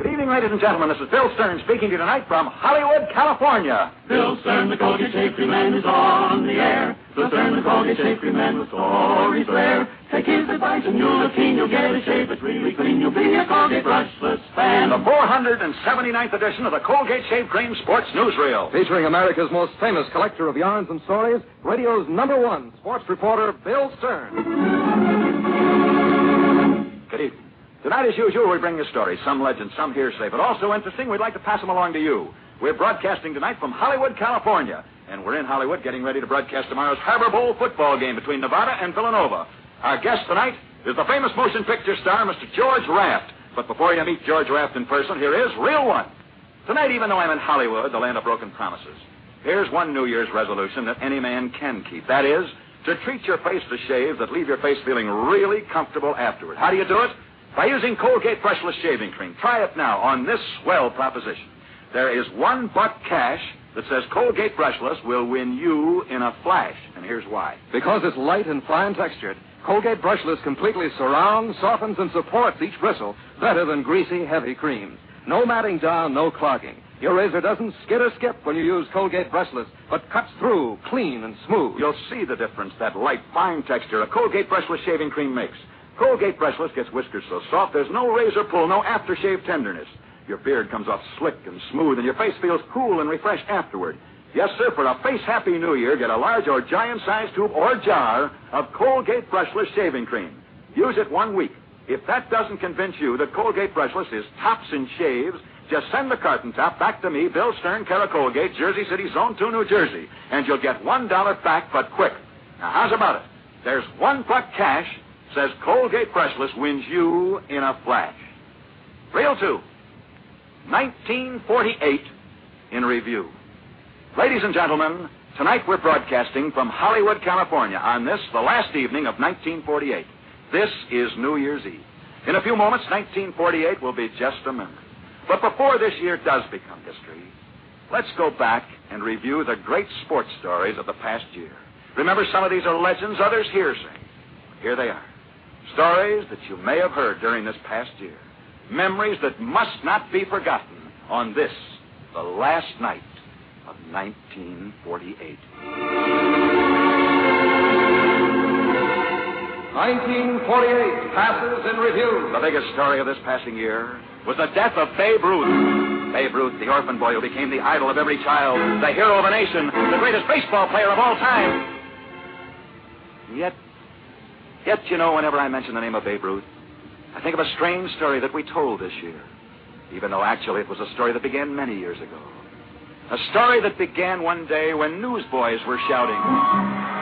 Good evening, ladies and gentlemen. This is Bill Stern speaking to you tonight from Hollywood, California. Bill Stern, the Colgate Shave Cream Man, is on the air. Bill Stern, the Colgate Shave Cream Man, with stories rare. Take his advice and you'll look keen. You'll get a shave that's really clean. You'll be a Colgate brushless fan. The 479th edition of the Colgate Shave Cream Sports Newsreel. Featuring America's most famous collector of yarns and stories, radio's #1 sports reporter, Bill Stern. Good evening. Tonight, as usual, we bring you stories, some legend, some hearsay, but also interesting. We'd like to pass them along to you. We're broadcasting tonight from Hollywood, California, and we're in Hollywood getting ready to broadcast tomorrow's Harbor Bowl football game between Nevada and Villanova. Our guest tonight is the famous motion picture star, Mr. George Raft. But before you meet George Raft in person, here is Real One. Tonight, even though I'm in Hollywood, the land of broken promises, here's one New Year's resolution that any man can keep. That is, to treat your face to shaves that leave your face feeling really comfortable afterward. How do you do it? By using Colgate Brushless Shaving Cream. Try it now on this swell proposition. There is $1 cash that says Colgate Brushless will win you in a flash. And here's why. Because it's light and fine textured, Colgate Brushless completely surrounds, softens, and supports each bristle better than greasy, heavy creams. No matting down, no clogging. Your razor doesn't skid or skip when you use Colgate Brushless, but cuts through clean and smooth. You'll see the difference that light, fine texture a Colgate Brushless Shaving Cream makes. Colgate Brushless gets whiskers so soft there's no razor pull, no aftershave tenderness. Your beard comes off slick and smooth, and your face feels cool and refreshed afterward. Yes, sir, for a face-happy New Year, get a large or giant-sized tube or jar of Colgate Brushless Shaving Cream. Use it 1 week. If that doesn't convince you that Colgate Brushless is tops in shaves, just send the carton top back to me, Bill Stern, care of Colgate, Jersey City, Zone 2, New Jersey, and you'll get $1 back, but quick. Now, how's about it? There's $1 cash, says Colgate Brushless wins you in a flash. Reel 2, 1948 in review. Ladies and gentlemen, tonight we're broadcasting from Hollywood, California on this, the last evening of 1948. This is New Year's Eve. In a few moments, 1948 will be just a memory. But before this year does become history, let's go back and review the great sports stories of the past year. Remember, some of these are legends, others hearsay. Here they are. Stories that you may have heard during this past year. Memories that must not be forgotten on this, the last night of 1948. 1948 passes in review. The biggest story of this passing year was the death of Babe Ruth. Babe Ruth, the orphan boy who became the idol of every child, the hero of a nation, the greatest baseball player of all time. Yet, you know, whenever I mention the name of Babe Ruth, I think of a strange story that we told this year, even though actually it was a story that began many years ago. A story that began one day when newsboys were shouting,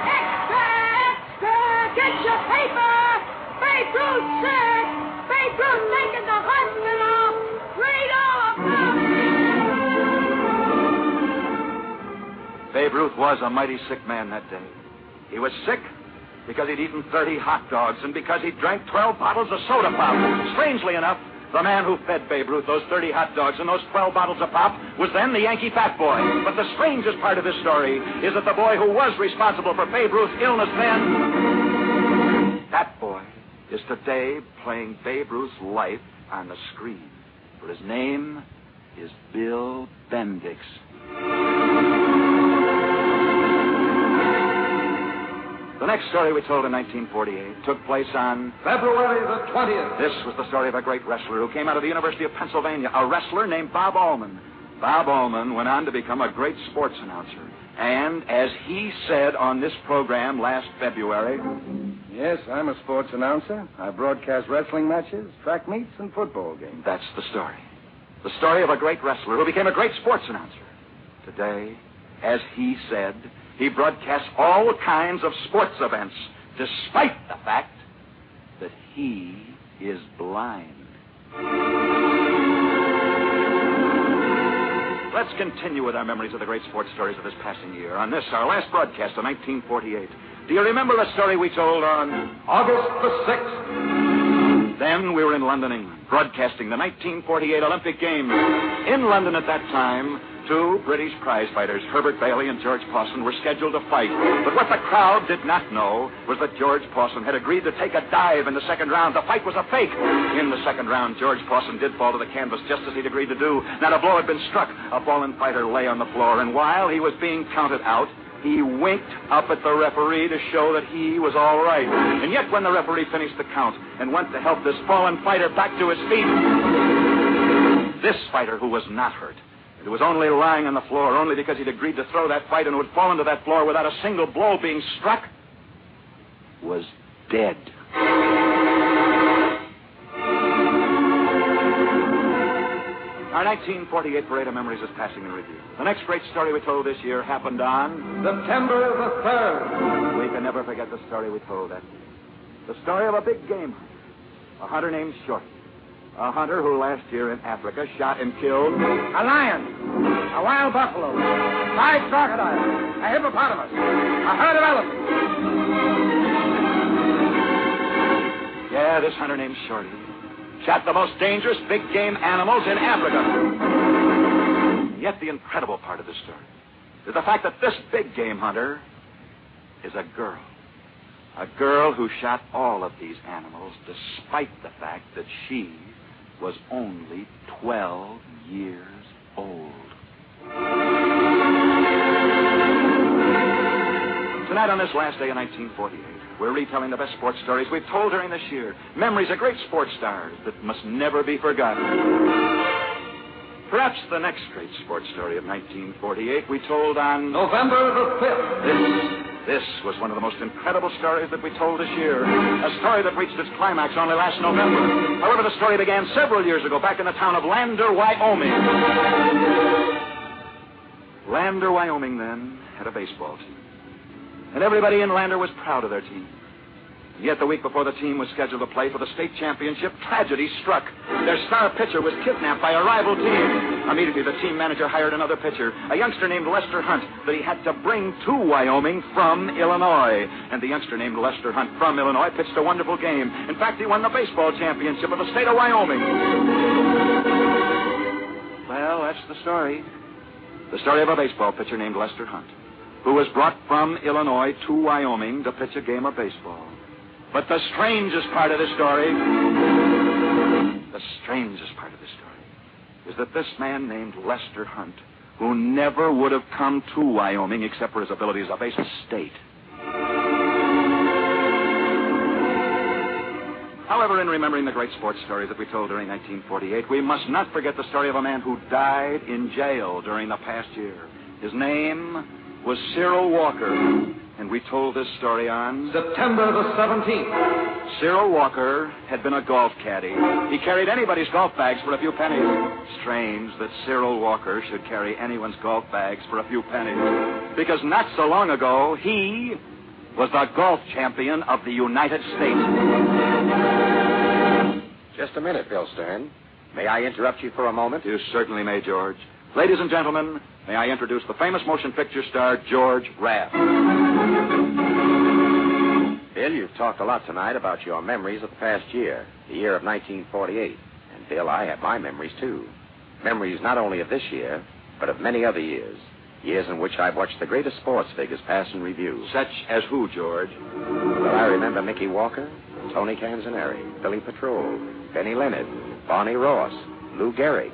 "Extra! Extra! Get your paper! Babe Ruth sick! Babe Ruth taken to hospital! Read all about it!" Babe Ruth was a mighty sick man that day. He was sick because he'd eaten 30 hot dogs and because he drank 12 bottles of soda pop. Strangely enough, the man who fed Babe Ruth those 30 hot dogs and those 12 bottles of pop was then the Yankee Fat Boy. But the strangest part of this story is that the boy who was responsible for Babe Ruth's illness then, that boy is today playing Babe Ruth's life on the screen. For his name is Bill Bendix. The next story we told in 1948 took place on February the 20th. This was the story of a great wrestler who came out of the University of Pennsylvania, a wrestler named Bob Ullman. Bob Ullman went on to become a great sports announcer. And as he said on this program last February, "Yes, I'm a sports announcer. I broadcast wrestling matches, track meets, and football games." That's the story. The story of a great wrestler who became a great sports announcer. Today, as he said, he broadcasts all kinds of sports events, despite the fact that he is blind. Let's continue with our memories of the great sports stories of this passing year. On this, our last broadcast of 1948. Do you remember the story we told on August the 6th? Then we were in London, England, broadcasting the 1948 Olympic Games. In London at that time, Two British prize fighters, Herbert Bailey and George Pawson, were scheduled to fight. But what the crowd did not know was that George Pawson had agreed to take a dive in the second round. The fight was a fake. In the second round, George Pawson did fall to the canvas just as he'd agreed to do. Not a blow had been struck. A fallen fighter lay on the floor, and while he was being counted out, he winked up at the referee to show that he was all right. And yet when the referee finished the count and went to help this fallen fighter back to his feet, this fighter who was not hurt, who was only lying on the floor only because he'd agreed to throw that fight and who had fallen to that floor without a single blow being struck, was dead. Our 1948 Parade of Memories is passing in review. The next great story we told this year happened on September the 3rd. We can never forget the story we told that. The story of a big game hunter. A hunter named Shorty. A hunter who last year in Africa shot and killed A lion, a wild buffalo, 5 crocodiles, a hippopotamus, a herd of elephants. Yeah, this hunter named Shorty shot the most dangerous big game animals in Africa. Yet the incredible part of this story is the fact that this big game hunter is a girl. A girl who shot all of these animals despite the fact that she was only 12 years old. Tonight on this last day of 1948, we're retelling the best sports stories we've told during this year. Memories of great sports stars that must never be forgotten. Perhaps the next great sports story of 1948 we told on November the 5th. This was one of the most incredible stories that we told this year. A story that reached its climax only last November. However, the story began several years ago back in the town of Lander, Wyoming. Lander, Wyoming, then, had a baseball team. And everybody in Lander was proud of their team. Yet the week before the team was scheduled to play for the state championship, tragedy struck. Their star pitcher was kidnapped by a rival team. Immediately, the team manager hired another pitcher, a youngster named Lester Hunt, that he had to bring to Wyoming from Illinois. And the youngster named Lester Hunt from Illinois pitched a wonderful game. In fact, he won the baseball championship of the state of Wyoming. Well, that's the story. The story of a baseball pitcher named Lester Hunt, who was brought from Illinois to Wyoming to pitch a game of baseball. But the strangest part of this story is that this man named Lester Hunt, who never would have come to Wyoming except for his ability as a baseball state. However, in remembering the great sports stories that we told during 1948, we must not forget the story of a man who died in jail during the past year. His name was Cyril Walker, and we told this story on September the 17th. Cyril Walker had been a golf caddy. He carried anybody's golf bags for a few pennies. Strange that Cyril Walker should carry anyone's golf bags for a few pennies, because not so long ago, he was the golf champion of the United States. Just a minute, Bill Stern. May I interrupt you for a moment? You certainly may, George. Ladies and gentlemen, may I introduce the famous motion picture star, George Raft. Bill, you've talked a lot tonight about your memories of the past year, the year of 1948. And, Bill, I have my memories, too. Memories not only of this year, but of many other years. Years in which I've watched the greatest sports figures pass in review. Such as who, George? Well, I remember Mickey Walker, Tony Canzoneri, Billy Patrol, Benny Leonard, Barney Ross, Lou Gehrig,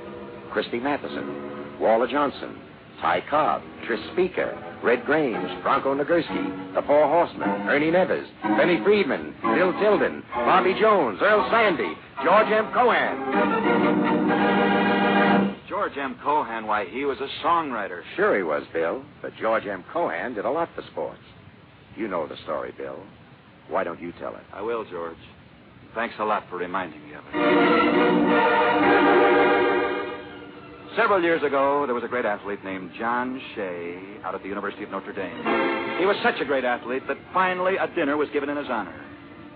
Christy Matheson, Waller Johnson, Ty Cobb, Tris Speaker, Red Grange, Bronco Nagurski, the Four Horsemen, Ernie Nevers, Benny Friedman, Bill Tilden, Bobby Jones, Earl Sandy, George M. Cohan. George M. Cohan, why, he was a songwriter. Sure he was, Bill, but George M. Cohan did a lot for sports. You know the story, Bill. Why don't you tell it? I will, George. Thanks a lot for reminding me of it. Several years ago, there was a great athlete named John Shea out at the University of Notre Dame. He was such a great athlete that finally a dinner was given in his honor.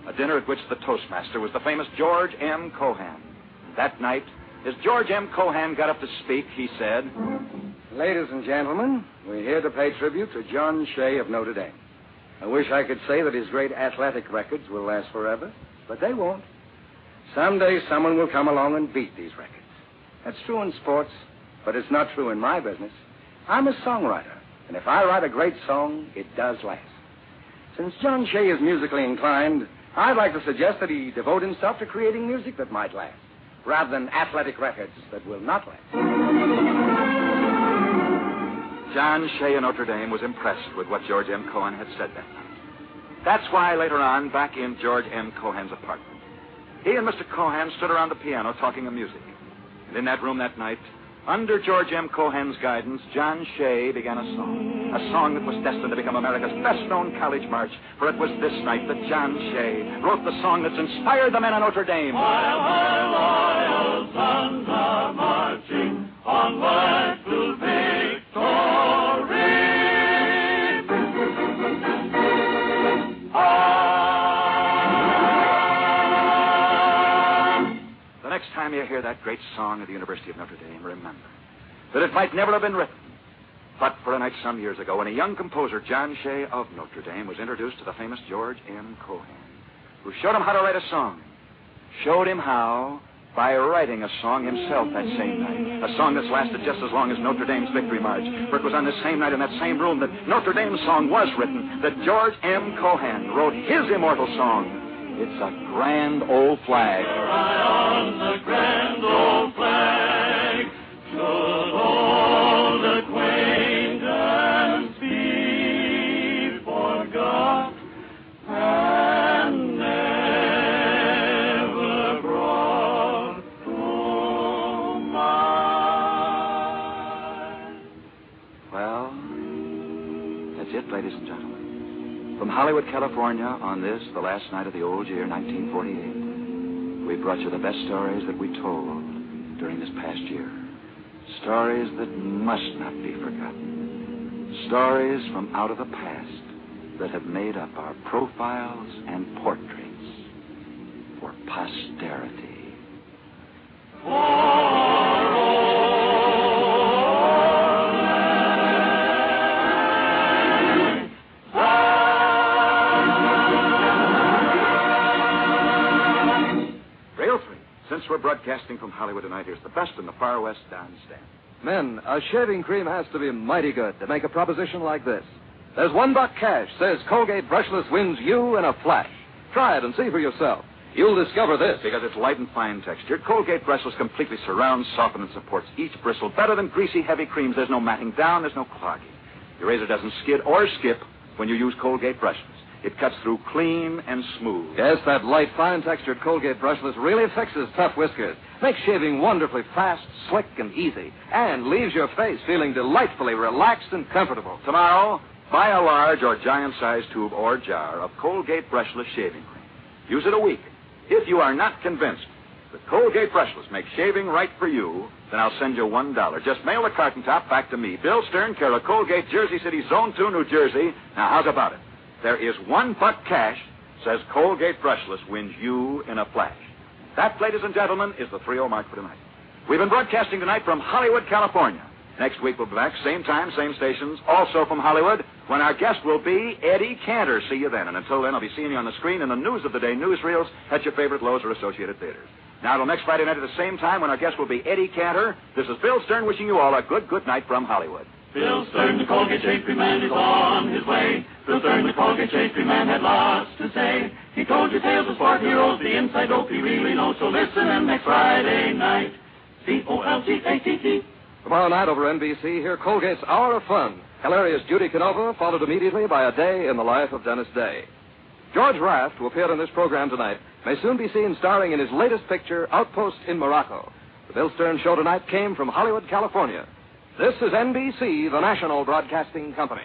A dinner at which the toastmaster was the famous George M. Cohan. That night, as George M. Cohan got up to speak, he said, Ladies and gentlemen, we're here to pay tribute to John Shea of Notre Dame. I wish I could say that his great athletic records will last forever, but they won't. Someday someone will come along and beat these records. That's true in sports, but it's not true in my business. I'm a songwriter, and if I write a great song, it does last. Since John Shea is musically inclined, I'd like to suggest that he devote himself to creating music that might last, rather than athletic records that will not last. John Shea of Notre Dame was impressed with what George M. Cohan had said that night. That's why later on, back in George M. Cohan's apartment, he and Mr. Cohan stood around the piano talking of music. And in that room that night, under George M. Cohan's guidance, John Shea began a song that was destined to become America's best-known college march, for it was this night that John Shea wrote the song that's inspired the men of Notre Dame. While my loyal sons are marching onward to victory. The next time you hear that great song of the University of Notre Dame, remember that it might never have been written, but for a night some years ago when a young composer, John Shea of Notre Dame, was introduced to the famous George M. Cohan, who showed him how to write a song. Showed him how by writing a song himself that same night. A song that's lasted just as long as Notre Dame's Victory March. For it was on this same night in that same room that Notre Dame's song was written, that George M. Cohan wrote his immortal song. It's a grand old flag. On the grand old flag should old acquaintance be forgot and never brought to mind. Well, that's it, ladies and gentlemen. From Hollywood, California, on this, the last night of the old year, 1948, we brought you the best stories that we told during this past year. Stories that must not be forgotten. Stories from out of the past that have made up our profiles and portraits for posterity. Since we're broadcasting from Hollywood tonight, here's the best in the far west, Don Stan. Men, a shaving cream has to be mighty good to make a proposition like this. There's $1 cash, says Colgate Brushless wins you in a flash. Try it and see for yourself. You'll discover this. Because it's light and fine textured, Colgate Brushless completely surrounds, softens, and supports each bristle better than greasy, heavy creams. There's no matting down, there's no clogging. Your razor doesn't skid or skip when you use Colgate Brushless. It cuts through clean and smooth. Yes, that light, fine-textured Colgate Brushless really fixes tough whiskers, makes shaving wonderfully fast, slick, and easy, and leaves your face feeling delightfully relaxed and comfortable. Tomorrow, buy a large or giant-sized tube or jar of Colgate Brushless shaving cream. Use it a week. If you are not convinced that Colgate Brushless makes shaving right for you, then I'll send you $1. Just mail the carton top back to me, Bill Stern, care of Colgate, Jersey City, Zone 2, New Jersey. Now, how's about it? There is $1 cash, says Colgate Brushless wins you in a flash. That, ladies and gentlemen, is the 3-0 mark for tonight. We've been broadcasting tonight from Hollywood, California. Next week we'll be back, same time, same stations, also from Hollywood, when our guest will be Eddie Cantor. See you then. And until then, I'll be seeing you on the screen in the news of the day newsreels at your favorite Lowe's or Associated Theaters. Now, till next Friday night at the same time, when our guest will be Eddie Cantor, this is Bill Stern wishing you all a good night from Hollywood. Bill Stern, the Colgate Shaving Man, is on his way. Bill Stern, the Colgate Shaving Man, had lots to say. He told you tales of sport heroes, the inside dope he really knows. So listen in next Friday night. COLGATT. Tomorrow night over NBC, hear Colgate's Hour of Fun. Hilarious Judy Canova, followed immediately by a day in the life of Dennis Day. George Raft, who appeared on this program tonight, may soon be seen starring in his latest picture, Outpost in Morocco. The Bill Stern Show tonight came from Hollywood, California. This is NBC, the national broadcasting company.